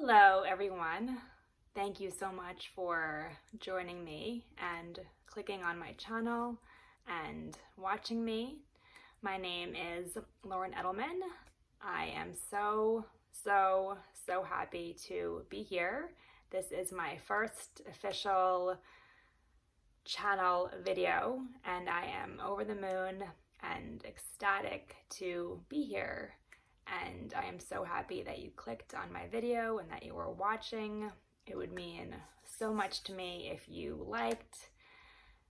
Hello, everyone. Thank you so much for joining me and clicking on my channel and watching me. My name is Lauren Edelman. I am so happy to be here. This is my first official channel video, and I am over the moon and ecstatic to be here. And I am so happy that you clicked on my video and that you were watching. It would mean so much to me if you liked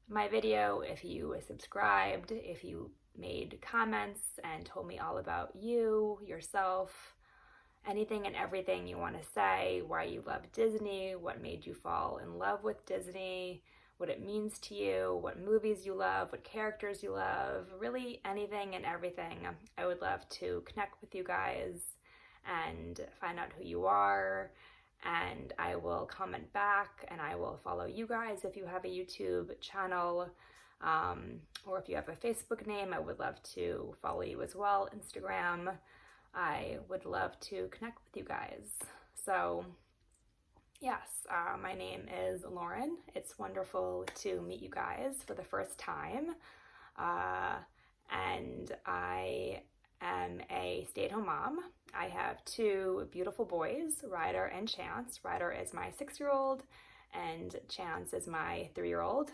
my video, if you subscribed, if you made comments and told me all about you, yourself, anything and everything you want to say, why you love Disney, what made you fall in love with Disney, what it means to you, what movies you love, what characters you love, really anything and everything. I would love to connect with you guys and find out who you are, and I will comment back and I will follow you guys if you have a YouTube channel, or if you have a Facebook name, I would love to follow you as well. Instagram, I would love to connect with you guys. So yes, my name is Lauren. It's wonderful to meet you guys for the first time. And I am a stay-at-home mom. I have two beautiful boys, Ryder and Chance. Ryder is my 6-year-old and Chance is my 3-year-old.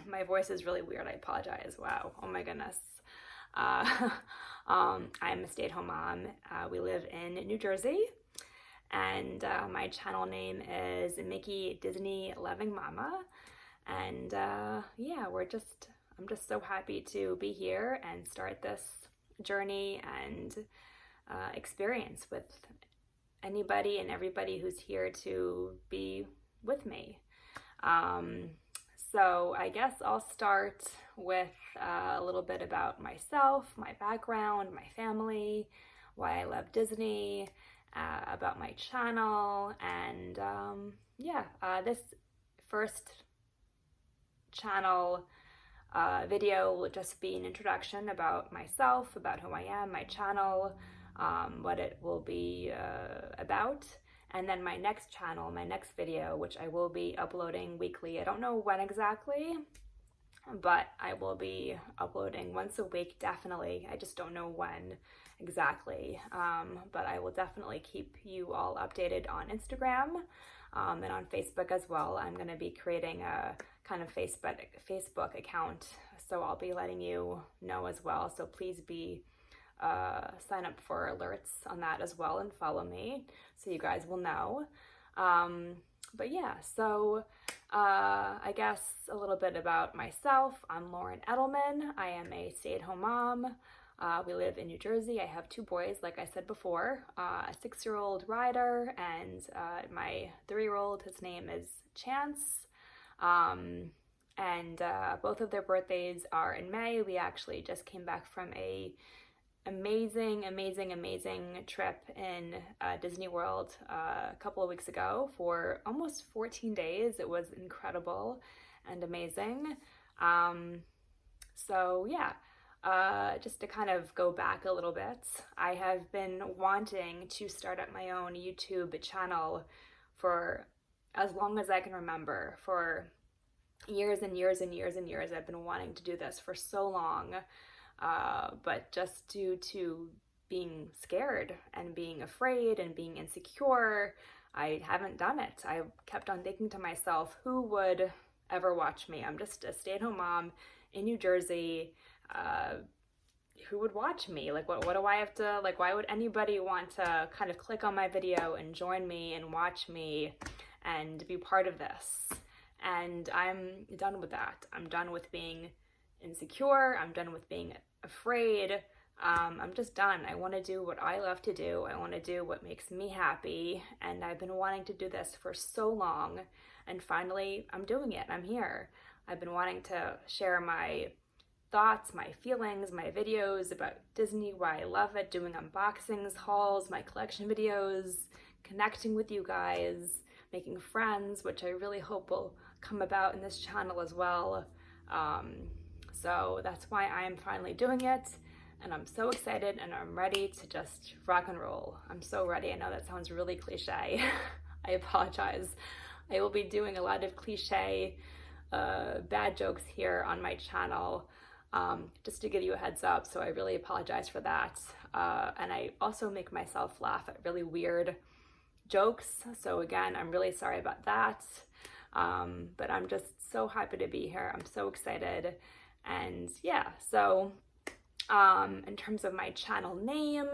My voice is really weird, I apologize. Wow, oh my goodness. I'm a stay-at-home mom. We live in New Jersey. And my channel name is Mickey Disney Loving Mama, and yeah, I'm just so happy to be here and start this journey and experience with anybody and everybody who's here to be with me. So I guess I'll start with a little bit about myself, my background, my family, why I love Disney, about my channel, and this first channel video will just be an introduction about myself, about who I am, my channel, what it will be about. And then my next channel, my next video, which I will be uploading weekly, I don't know when exactly, but I will be uploading once a week, definitely. I just don't know when exactly, but I will definitely keep you all updated on Instagram and on Facebook as well. I'm going to be creating a kind of Facebook account, so I'll be letting you know as well. So please sign up for alerts on that as well and follow me so you guys will know. But yeah, so I guess a little bit about myself. I'm Lauren Edelman. I am a stay-at-home mom. We live in New Jersey. I have two boys, like I said before, a 6-year-old Ryder and my 3-year-old, his name is Chance. And both of their birthdays are in May. We actually just came back from a amazing trip in Disney World a couple of weeks ago for almost 14 days. It was incredible and amazing. So yeah, just to kind of go back a little bit, I have been wanting to start up my own YouTube channel for as long as I can remember. For years and years and years and years, I've been wanting to do this for so long. But just due to being scared and being afraid and being insecure, I haven't done it. I kept on thinking to myself, who would ever watch me? I'm just a stay-at-home mom in New Jersey. Who would watch me? Like, what do I have to, like, why would anybody want to kind of click on my video and join me and watch me and be part of this? And I'm done with that. I'm done with being insecure. I'm done with being afraid. I'm just done. I want to do what I love to do. I want to do what makes me happy. And I've been wanting to do this for so long. And finally, I'm doing it. I'm here. I've been wanting to share my thoughts, my feelings, my videos about Disney, why I love it, doing unboxings, hauls, my collection videos, connecting with you guys, making friends, which I really hope will come about in this channel as well. So that's why I am finally doing it. and I'm so excited and I'm ready to just rock and roll. I'm so ready. I know that sounds really cliche. I apologize. I will be doing a lot of cliche bad jokes here on my channel, just to give you a heads up, so I really apologize for that. And I also make myself laugh at really weird jokes, so again, I'm really sorry about that. But I'm just so happy to be here. I'm so excited. And yeah, so in terms of my channel name,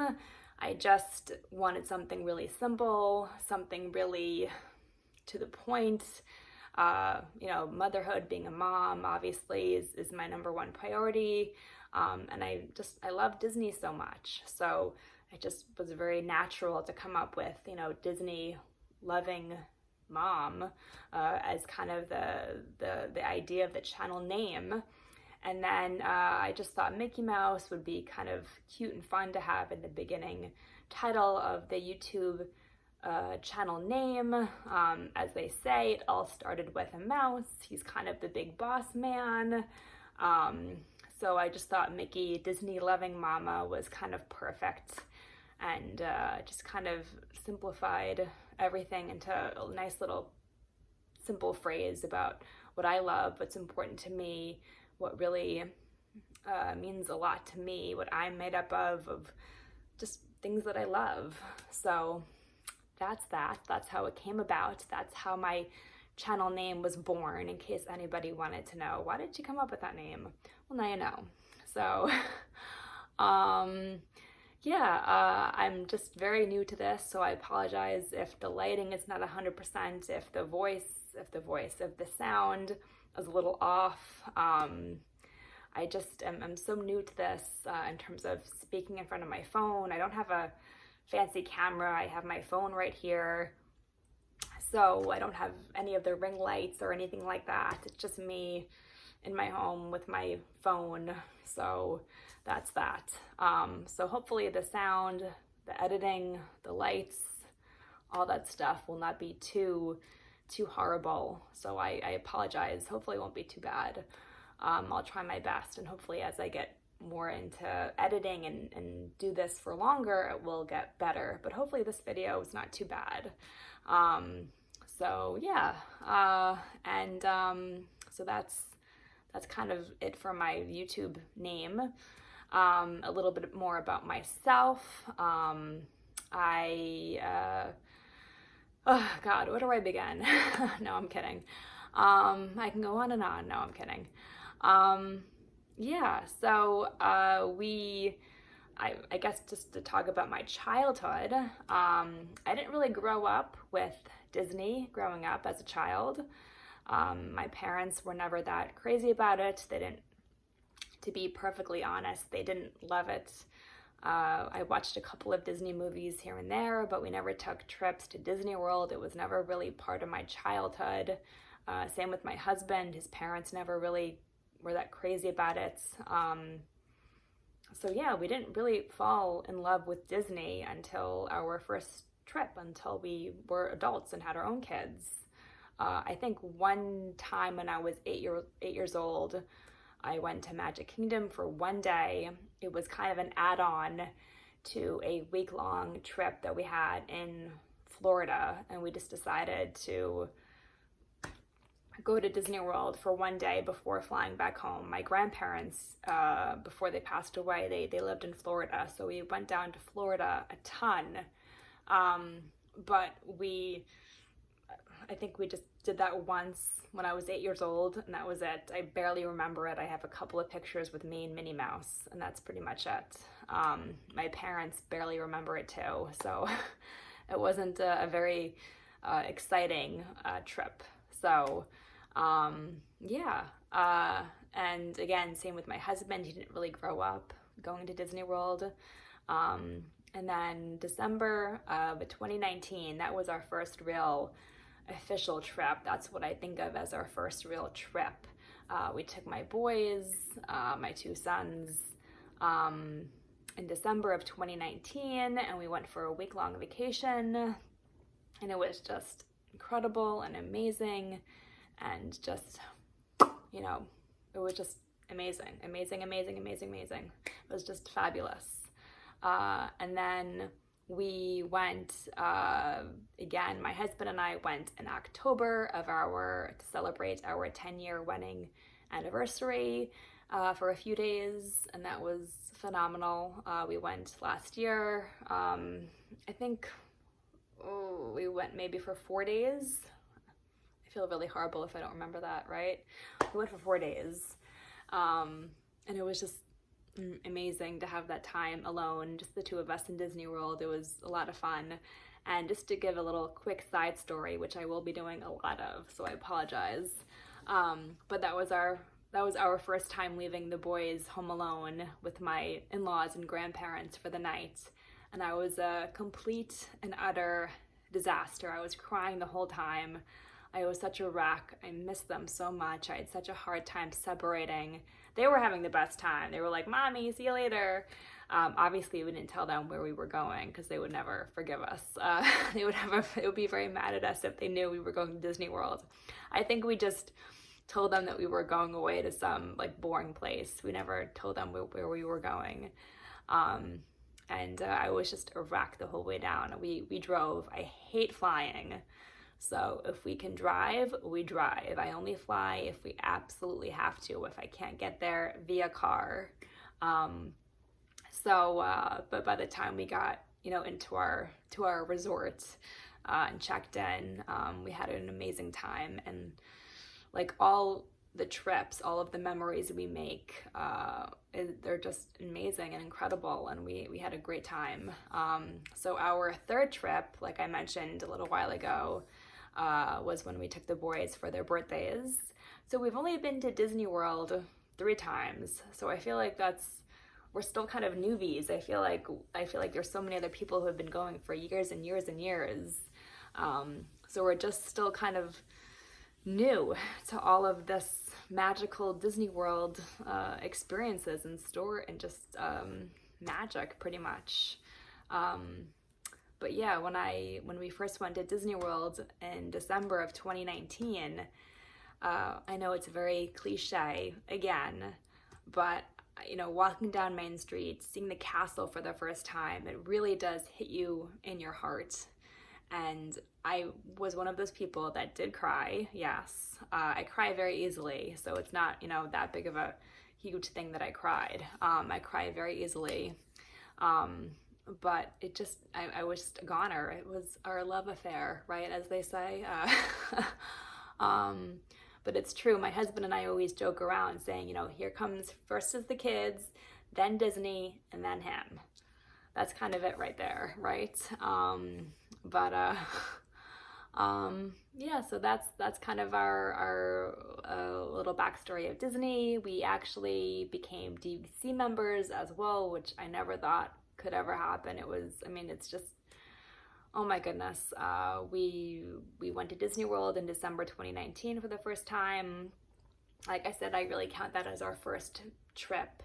I just wanted something really simple, something really to the point. You know, motherhood, being a mom, obviously is my number one priority. And I love Disney so much. So it just was very natural to come up with, you know, Disney loving mom as kind of the idea of the channel name. And then I just thought Mickey Mouse would be kind of cute and fun to have in the beginning title of the YouTube channel name. As they say, it all started with a mouse. He's kind of the big boss man. So I just thought Mickey, Disney loving mama, was kind of perfect, and just kind of simplified everything into a nice little simple phrase about what I love, what's important to me, what really means a lot to me, what I'm made up of just things that I love. So that's that. That's how it came about. That's how my channel name was born, in case anybody wanted to know, why did you come up with that name? Well, now you know. So, yeah, I'm just very new to this, so I apologize if the lighting is not 100%, if the sound is a little off. I just I'm so new to this in terms of speaking in front of my phone. I don't have a fancy camera. I have my phone right here. So I don't have any of the ring lights or anything like that. It's just me in my home with my phone. So that's that. So hopefully the sound, the editing, the lights, all that stuff will not be too horrible. So I apologize. Hopefully it won't be too bad. I'll try my best, and hopefully as I get more into editing and do this for longer, it will get better. But hopefully this video is not too bad. So yeah, so that's kind of it for my YouTube name. A little bit more about myself. Oh God, where do I begin? No, I'm kidding. I can go on and on. No, I'm kidding. Yeah, so I guess just to talk about my childhood, I didn't really grow up with Disney growing up as a child. My parents were never that crazy about it. They didn't, to be perfectly honest, they didn't love it. I watched a couple of Disney movies here and there, but we never took trips to Disney World. It was never really part of my childhood. Same with my husband. His parents never really were that crazy about it. So yeah, we didn't really fall in love with Disney until our first trip, until we were adults and had our own kids. I think one time when I was 8 years old, I went to Magic Kingdom for one day. It was kind of an add-on to a week-long trip that we had in Florida, and we just decided to go to Disney World for one day before flying back home. My grandparents, before they passed away, they lived in Florida, so we went down to Florida a ton. But I think we just did that once when I was 8 years old, and that was it. I barely remember it. I have a couple of pictures with me and Minnie Mouse, and that's pretty much it. My parents barely remember it too, so it wasn't a very exciting trip. So yeah, and again, same with my husband. He didn't really grow up going to Disney World. And then December of 2019, that was our first real official trip. That's what I think of as our first real trip. We took my boys, my two sons, in December of 2019, and we went for a week-long vacation, and it was just incredible and amazing, and just, you know, it was just amazing, amazing, amazing, amazing, amazing. It was just fabulous. And then we went, again, my husband and I went in October to celebrate our 10-year wedding anniversary for a few days, and that was phenomenal. We went last year. I think we went maybe for 4 days. I feel really horrible if I don't remember that, right? We went for 4 days, and it was just amazing to have that time alone, just the two of us in Disney World. It was a lot of fun. And just to give a little quick side story, which I will be doing a lot of, so I apologize, but that was our first time leaving the boys home alone with my in-laws and grandparents for the night, and I was a complete and utter disaster. I was crying the whole time. I was such a wreck. I missed them so much. I had such a hard time separating. They were having the best time. They were like, "Mommy, see you later." Obviously, we didn't tell them where we were going because they would never forgive us. They would be very mad at us if they knew we were going to Disney World. I think we just told them that we were going away to some like boring place. We never told them where we were going. And I was just a wreck the whole way down. We drove. I hate flying. So if we can drive, we drive. I only fly if we absolutely have to, if I can't get there via car. But by the time we got, into our resort and checked in, we had an amazing time. And like all the trips, all of the memories we make, they're just amazing and incredible, and we had a great time. So our third trip, like I mentioned a little while ago, was when we took the boys for their birthdays. So we've only been to Disney World 3 times. So I feel like we're still kind of newbies. I feel like there's so many other people who have been going for years and years and years. So we're just still kind of new to all of this magical Disney World experiences and just magic, pretty much. But yeah, when we first went to Disney World in December of 2019, I know it's very cliche again, but walking down Main Street, seeing the castle for the first time, it really does hit you in your heart. And I was one of those people that did cry. Yes, I cry very easily, so it's not that big of a huge thing that I cried. I cry very easily. But it just, I was just a goner. It was our love affair, right, as they say. But it's true. My husband and I always joke around saying, here comes, first is the kids, then Disney, and then him. That's kind of it right there, right? Yeah, so that's kind of our little backstory of Disney. We actually became DVC members as well, which I never thought could ever happen. It's just, oh my goodness. We went to Disney World in December 2019 for the first time. Like I said, I really count that as our first trip.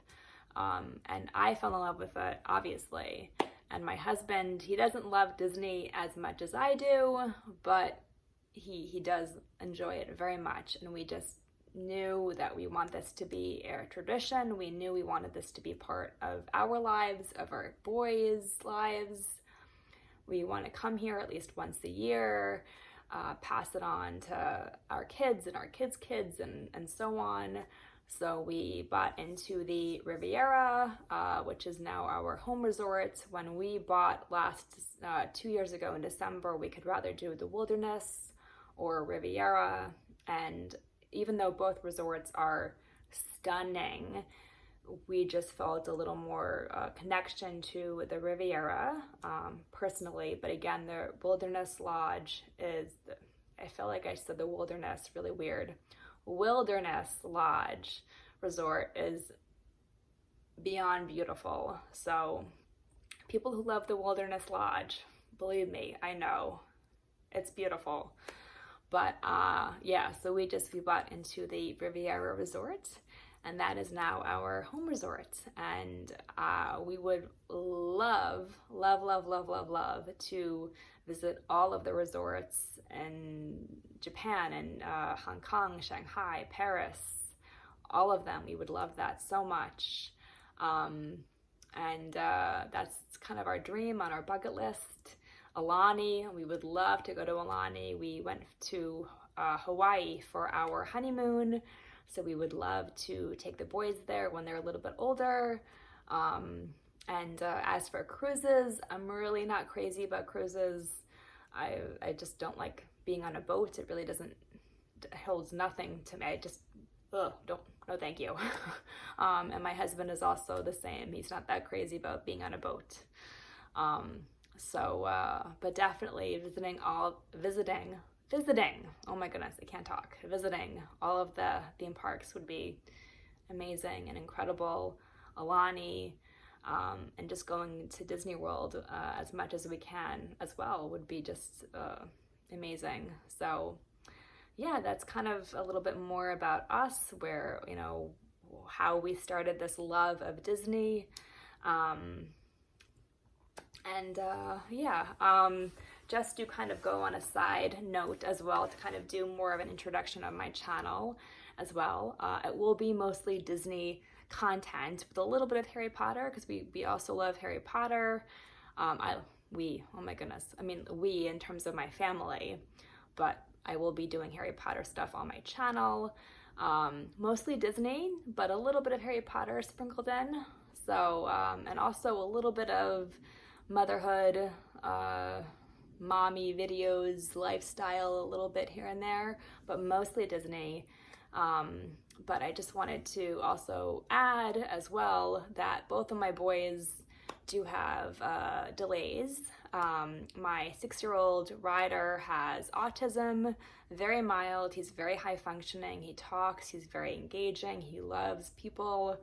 And I fell in love with it, obviously. And my husband, he doesn't love Disney as much as I do, but he does enjoy it very much. And we just knew that we want this to be a tradition. We knew we wanted this to be part of our lives, of our boys' lives. We want to come here at least once a year, pass it on to our kids and our kids' kids and so on. So we bought into the Riviera, which is now our home resort. When we bought 2 years ago in December, we could rather do the Wilderness or Riviera. And even though both resorts are stunning, we just felt a little more connection to the Riviera personally. But again, the Wilderness Lodge I feel like I said the Wilderness really weird. Wilderness Lodge Resort is beyond beautiful. So people who love the Wilderness Lodge, believe me, I know it's beautiful. But so we bought into the Riviera Resort, and that is now our home resort. And we would love to visit all of the resorts in Japan and Hong Kong, Shanghai, Paris, all of them. We would love that so much. And that's kind of our dream on our bucket list. Alani, we would love to go to Alani. We went to Hawaii for our honeymoon, so we would love to take the boys there when they're a little bit older. And as for cruises, I'm really not crazy about cruises. I just don't like being on a boat. It really holds nothing to me. I just, no thank you. And my husband is also the same. He's not that crazy about being on a boat. But definitely visiting, oh my goodness, I can't talk. Visiting all of the theme parks would be amazing and incredible. Alani, and just going to Disney World as much as we can as well would be just amazing. So yeah, that's kind of a little bit more about us, where, you know, how we started this love of Disney. Just to kind of go on a side note as well, to kind of do more of an introduction of my channel as well. It will be mostly Disney content with a little bit of Harry Potter, because we also love Harry Potter. We in terms of my family, but I will be doing Harry Potter stuff on my channel. Mostly Disney, but a little bit of Harry Potter sprinkled in. So, and also a little bit of motherhood, mommy videos, lifestyle, a little bit here and there, but mostly Disney. But I just wanted to also add as well that both of my boys do have delays. My 6-year-old Ryder has autism, very mild. He's very high functioning. He talks, he's very engaging, he loves people.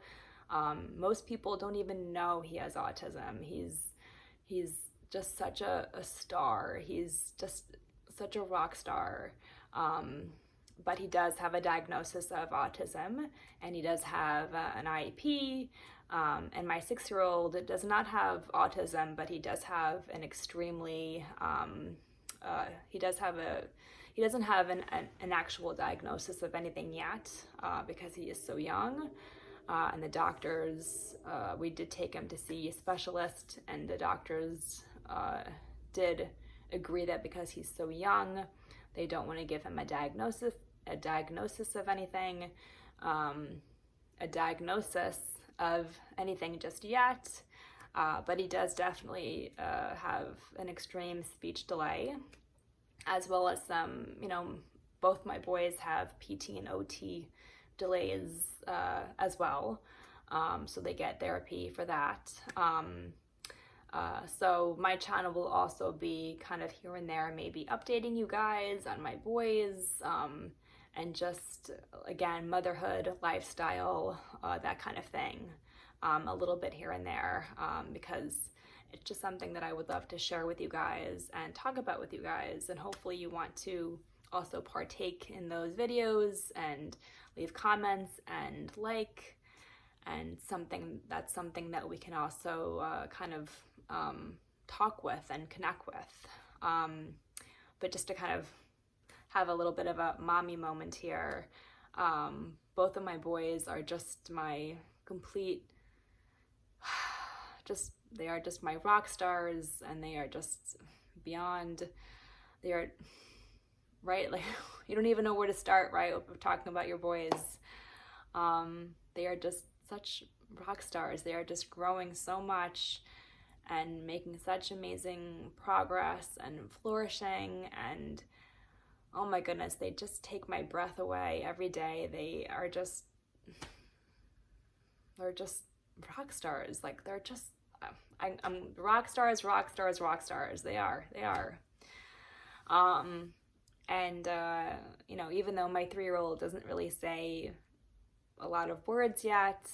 Most people don't even know he has autism. He's just such a star. He's just such a rock star. But he does have a diagnosis of autism, and he does have an IEP. And my 6-year-old does not have autism, but he does have an extremely, he doesn't have an actual diagnosis of anything yet, because he is so young. And the doctors, we did take him to see a specialist, and the doctors did agree that because he's so young, they don't want to give him a diagnosis of anything, just yet. But he does definitely have an extreme speech delay, as well as some, both my boys have PT and OT delays as well. So they get therapy for that. So my channel will also be kind of here and there, maybe updating you guys on my boys, and just, again, motherhood, lifestyle, that kind of thing, a little bit here and there, because it's just something that I would love to share with you guys and talk about with you guys, and hopefully you want to also partake in those videos and leave comments and like, and that's something that we can also kind of talk with and connect with. But just to kind of have a little bit of a mommy moment here, both of my boys are just my complete, they are just my rock stars, and they are just beyond, they are, right, like, you don't even know where to start, right, talking about your boys. They are just such rock stars. They are just growing so much and making such amazing progress and flourishing, and oh my goodness, they just take my breath away every day. They're just rock stars. Like, they're just, I'm rock stars. They are. And even though my 3-year-old doesn't really say a lot of words yet,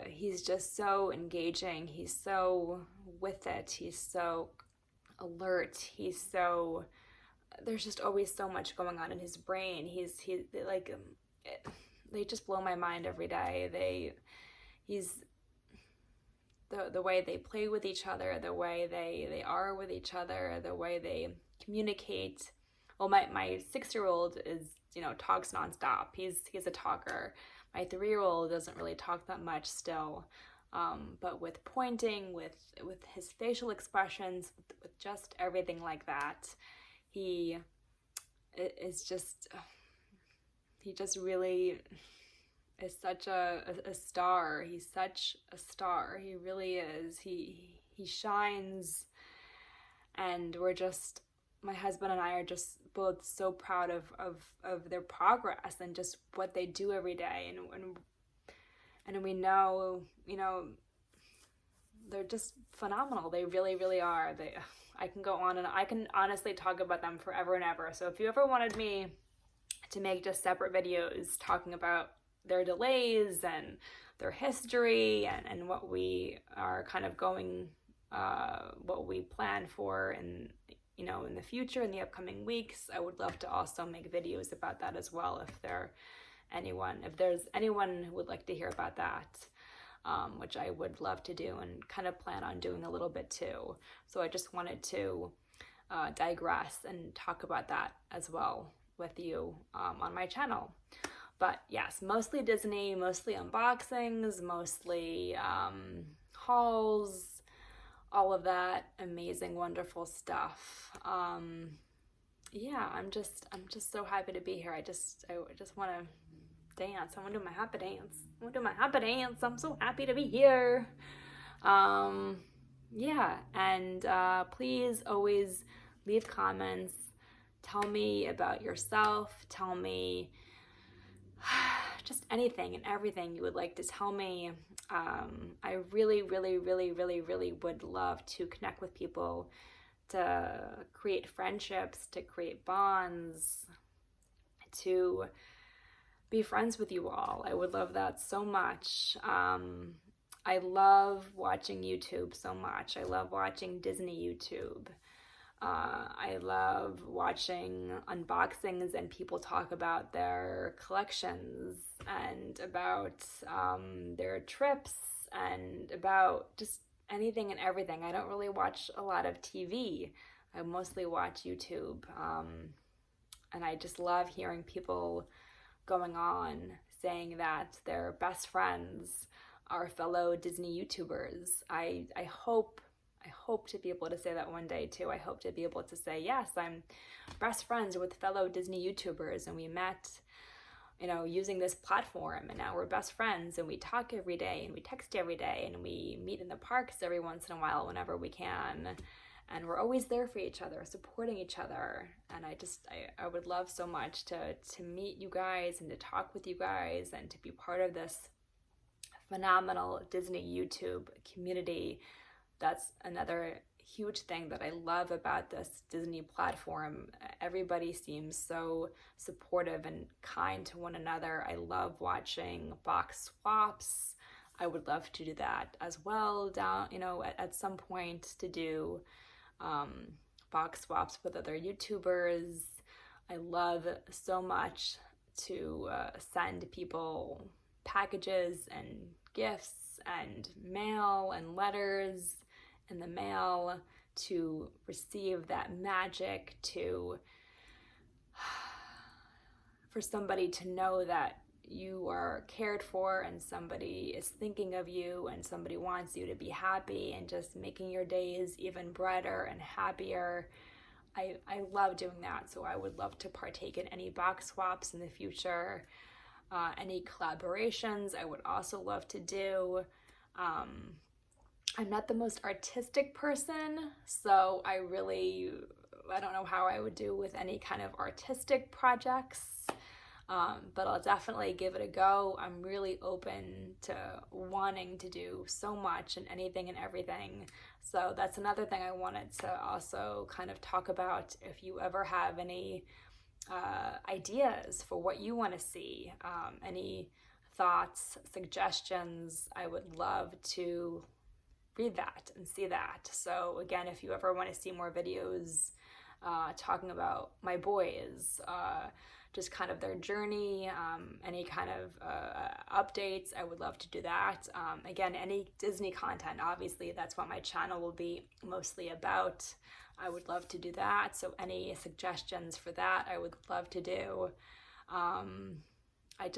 he's just so engaging. He's so with it. He's so alert. There's just always so much going on in his brain. They just blow my mind every day. The way they play with each other, the way they are with each other, the way they communicate. Well, my 6-year-old is, talks nonstop. He's a talker. My 3-year-old doesn't really talk that much still, but with pointing, with his facial expressions, with just everything like that, he just really is such a star. He's such a star. He really is. He shines, and my husband and I are just both so proud of their progress and just what they do every day, and we know, they're just phenomenal. They really, really are. I can go on, and I can honestly talk about them forever and ever. So if you ever wanted me to make just separate videos talking about their delays and their history and what we are kind of going, what we plan for in the future, in the upcoming weeks, I would love to also make videos about that as well if there's anyone who would like to hear about that, which I would love to do and kind of plan on doing a little bit too. So I just wanted to digress and talk about that as well with you on my channel. But yes, mostly Disney, mostly unboxings, mostly hauls, all of that amazing, wonderful stuff. Yeah, I'm just so happy to be here. I just want to dance. I want to do my happy dance. I'm so happy to be here. Yeah, and please always leave comments. Tell me about yourself. Tell me just anything and everything you would like to tell me. I really, really, really, really, really would love to connect with people, to create friendships, to create bonds, to be friends with you all. I would love that so much. I love watching YouTube so much. I love watching Disney YouTube. I love watching unboxings and people talk about their collections and about their trips and about just anything and everything. I don't really watch a lot of TV. I mostly watch YouTube. And I just love hearing people going on saying that their best friends are fellow Disney YouTubers. I hope to be able to say that one day too. I hope to be able to say, yes, I'm best friends with fellow Disney YouTubers, and we met, using this platform, and now we're best friends, and we talk every day, and we text every day, and we meet in the parks every once in a while whenever we can, and we're always there for each other, supporting each other. And I would love so much to meet you guys and to talk with you guys and to be part of this phenomenal Disney YouTube community. That's another huge thing that I love about this Disney platform. Everybody seems so supportive and kind to one another. I love watching box swaps. I would love to do that as well at some point, to do box swaps with other YouTubers. I love so much to send people packages and gifts and mail and letters in the mail, to receive that magic, for somebody to know that you are cared for and somebody is thinking of you and somebody wants you to be happy, and just making your days even brighter and happier. I love doing that, so I would love to partake in any box swaps in the future. Any collaborations I would also love to do. I'm not the most artistic person, so I don't know how I would do with any kind of artistic projects, but I'll definitely give it a go. I'm really open to wanting to do so much and anything and everything. So that's another thing I wanted to also kind of talk about. If you ever have any ideas for what you want to see, any thoughts, suggestions, I would love to read that and see that. So again, if you ever want to see more videos talking about my boys, just kind of their journey, any kind of updates, I would love to do that. Again, any Disney content, obviously that's what my channel will be mostly about. I would love to do that. So any suggestions for that, I would love to do. I'm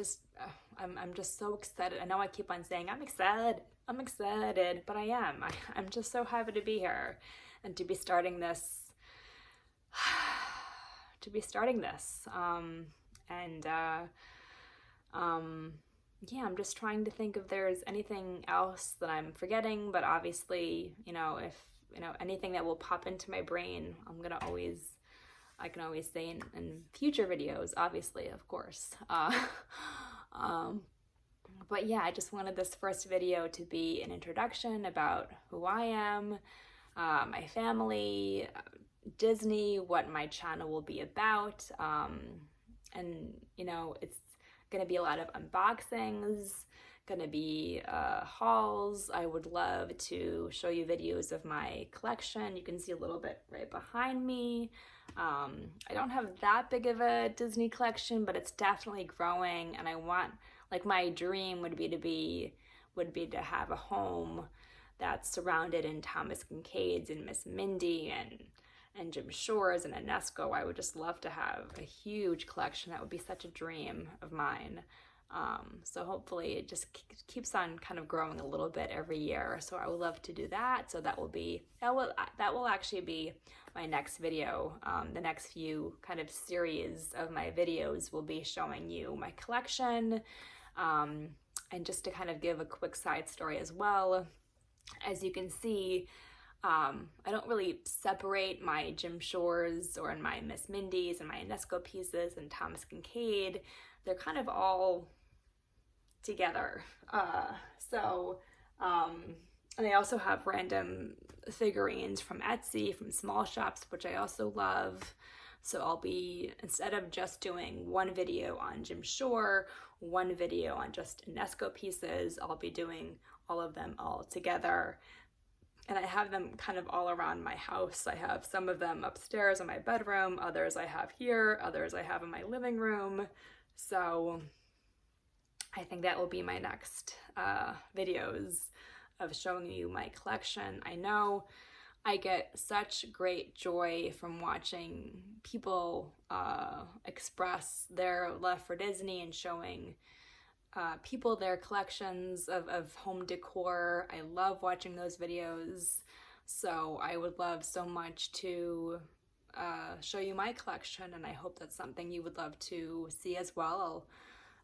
just so excited. I know I keep on saying I'm excited, but I am. I'm just so happy to be here and to be starting this, and yeah, I'm just trying to think if there's anything else that I'm forgetting, but obviously, if, anything that will pop into my brain, I can always say in future videos, obviously, of course. But yeah, I just wanted this first video to be an introduction about who I am, my family, Disney, what my channel will be about, and it's gonna be a lot of unboxings, gonna be hauls. I would love to show you videos of my collection. You can see a little bit right behind me. I don't have that big of a Disney collection, but it's definitely growing, and I want, like, my dream would be to have a home that's surrounded in Thomas Kincaid's and Miss Mindy and Jim Shore's and Inesco. I would just love to have a huge collection. That would be such a dream of mine. So hopefully it just keeps on kind of growing a little bit every year. So I would love to do that. So that will actually be my next video. The next few kind of series of my videos will be showing you my collection. And just to kind of give a quick side story as well, as you can see, I don't really separate my Jim Shore's or my Miss Mindy's and my Inesco pieces and Thomas Kincaid. They're kind of all together. And I also have random figurines from Etsy, from small shops, which I also love. So I'll be, instead of just doing one video on Jim Shore, one video on just Inesco pieces, I'll be doing all of them all together. And I have them kind of all around my house. I have some of them upstairs in my bedroom, others I have here, others I have in my living room. So I think that will be my next videos of showing you my collection. I know I get such great joy from watching people express their love for Disney and showing people their collections of home decor. I love watching those videos. So I would love so much to show you my collection, and I hope that's something you would love to see as well.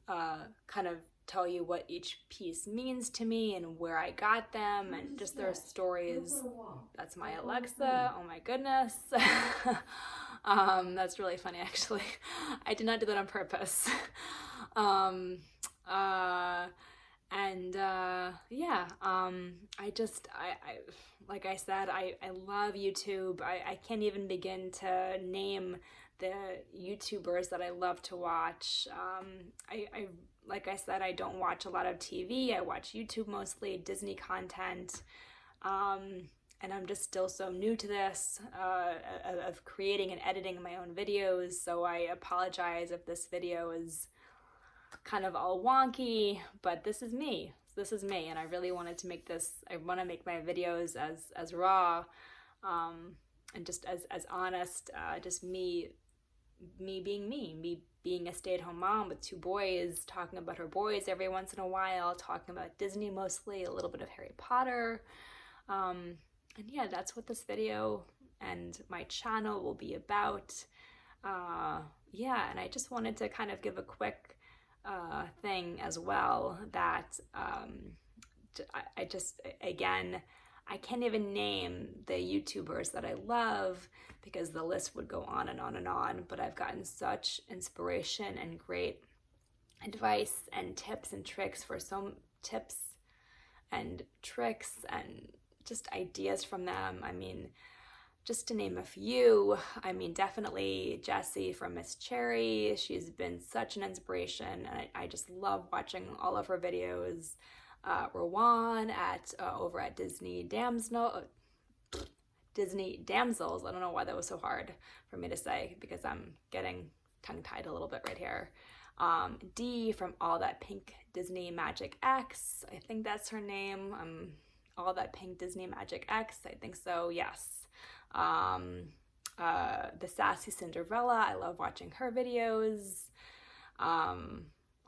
I'll kind of tell you what each piece means to me and where I got them and just their stories. That's my Alexa. Oh my goodness. That's really funny, actually. I did not do that on purpose. Yeah, I like I said, I love YouTube. I can't even begin to name the YouTubers that I love to watch. Like I said, I don't watch a lot of TV. I watch YouTube mostly, Disney content. And I'm just still so new to this, of creating and editing my own videos. So I apologize if this video is kind of all wonky, but this is me. And I really wanted to make this, I want to make my videos as raw, and just as honest, just me being a stay-at-home mom with 2 boys, talking about her boys every once in a while, talking about Disney mostly, a little bit of Harry Potter. And yeah, that's what this video and my channel will be about. Yeah, and I just wanted to kind of give a quick thing as well that I just, again, I can't even name the YouTubers that I love because the list would go on and on and on, but I've gotten such inspiration and great advice and tips and tricks and just ideas from them. I mean, just to name a few, I mean, definitely Jessie from Miss Cherry. She's been such an inspiration, and I just love watching all of her videos. Rowan over at Disney Damsels. I don't know why that was so hard for me to say because I'm getting tongue-tied a little bit right here. Dee from All That Pink Disney Magic X. I think that's her name. All That Pink Disney Magic X. I think so, yes. The Sassy Cinderella. I love watching her videos.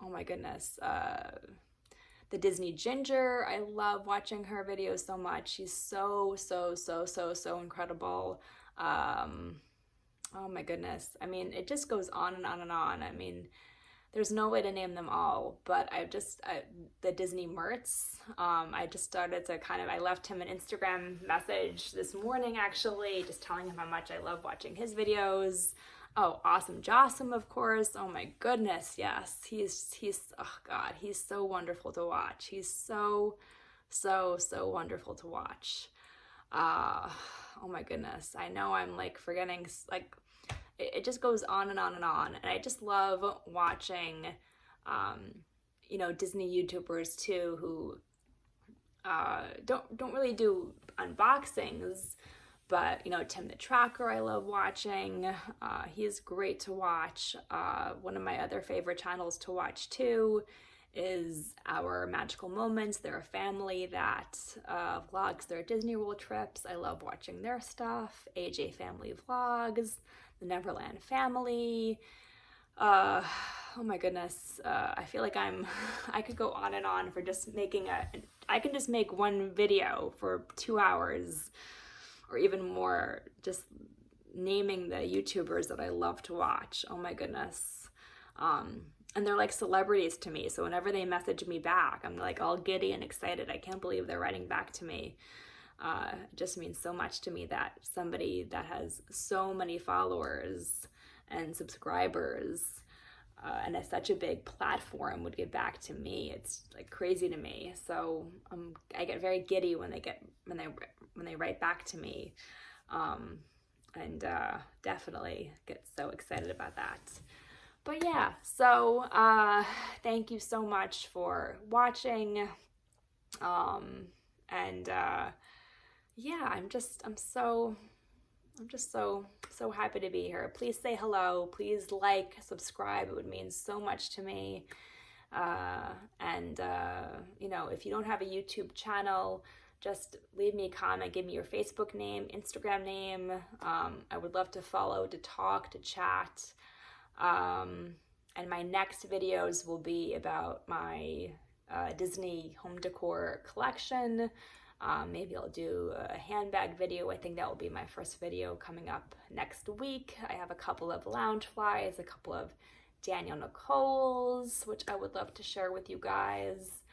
oh my goodness, the Disney Ginger. I love watching her videos so much. She's so incredible. Oh my goodness. I mean, it just goes on and on and on. I mean, there's no way to name them all, but the Disney Mertz, I just started to I left him an Instagram message this morning, actually, just telling him how much I love watching his videos. Oh, Awesome Jossum, of course. Oh my goodness, yes. He's, oh God, he's so wonderful to watch. He's so wonderful to watch. Oh my goodness. I know I'm like forgetting, like, it just goes on and on and on. And I just love watching, you know, Disney YouTubers too, who don't really do unboxings, but, you know, Tim the Tracker, I love watching. He's great to watch. One of my other favorite channels to watch too is Our Magical Moments. They're a family that vlogs their Disney World trips. I love watching their stuff. AJ Family Vlogs, the Neverland Family. Oh my goodness. I feel like I could go on and on for just I can just make one video for 2 hours or even more, just naming the YouTubers that I love to watch. Oh my goodness. And they're like celebrities to me. So whenever they message me back, I'm like all giddy and excited. I can't believe they're writing back to me. It just means so much to me that somebody that has so many followers and subscribers and has such a big platform would get back to me. It's like crazy to me. So I get very giddy when they write back to me, and definitely get so excited about that. But yeah, so thank you so much for watching, and yeah, I'm just so happy to be here. Please say hello. Please like, subscribe. It would mean so much to me. And you know, if you don't have a YouTube channel, just leave me a comment. Give me your Facebook name, Instagram name. I would love to follow, to talk, to chat. And my next videos will be about my Disney home decor collection. Maybe I'll do a handbag video. I think that will be my first video coming up next week. I have a couple of Loungeflies, a couple of Daniel Nicole's, which I would love to share with you guys.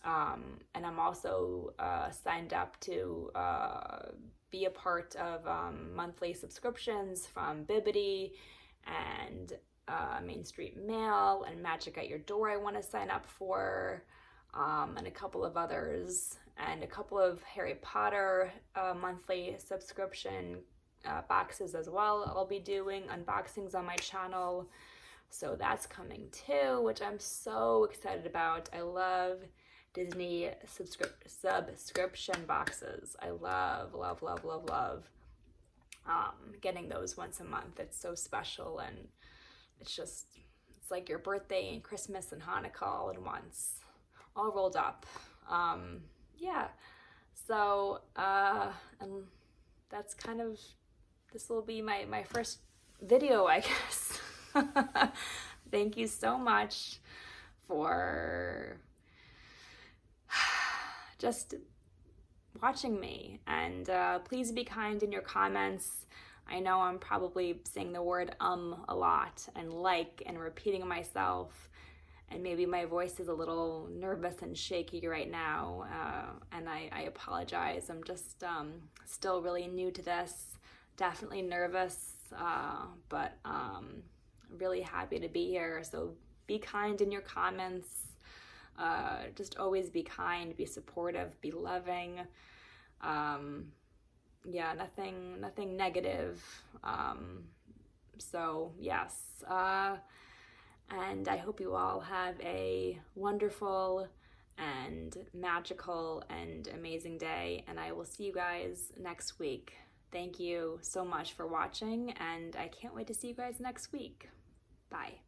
And I'm also signed up to be a part of monthly subscriptions from Bibbidi and Main Street Mail and Magic at Your Door I want to sign up for, and a couple of others, and a couple of Harry Potter monthly subscription boxes as well. I'll be doing unboxings on my channel, so that's coming too, which I'm so excited about. I love Disney subscription boxes. I love getting those once a month. It's so special, and it's like your birthday and Christmas and Hanukkah all in once, all rolled up. Yeah, so and that's kind of, this will be my first video, I guess. Thank you so much for just watching me, and please be kind in your comments. I know I'm probably saying the word a lot, and and repeating myself, and maybe my voice is a little nervous and shaky right now, and I apologize. I'm just still really new to this, definitely nervous, but really happy to be here. So be kind in your comments. Just always be kind, be supportive, be loving. Yeah, nothing negative. So yes, and I hope you all have a wonderful and magical and amazing day, and I will see you guys next week. Thank you so much for watching, and I can't wait to see you guys next week. Bye.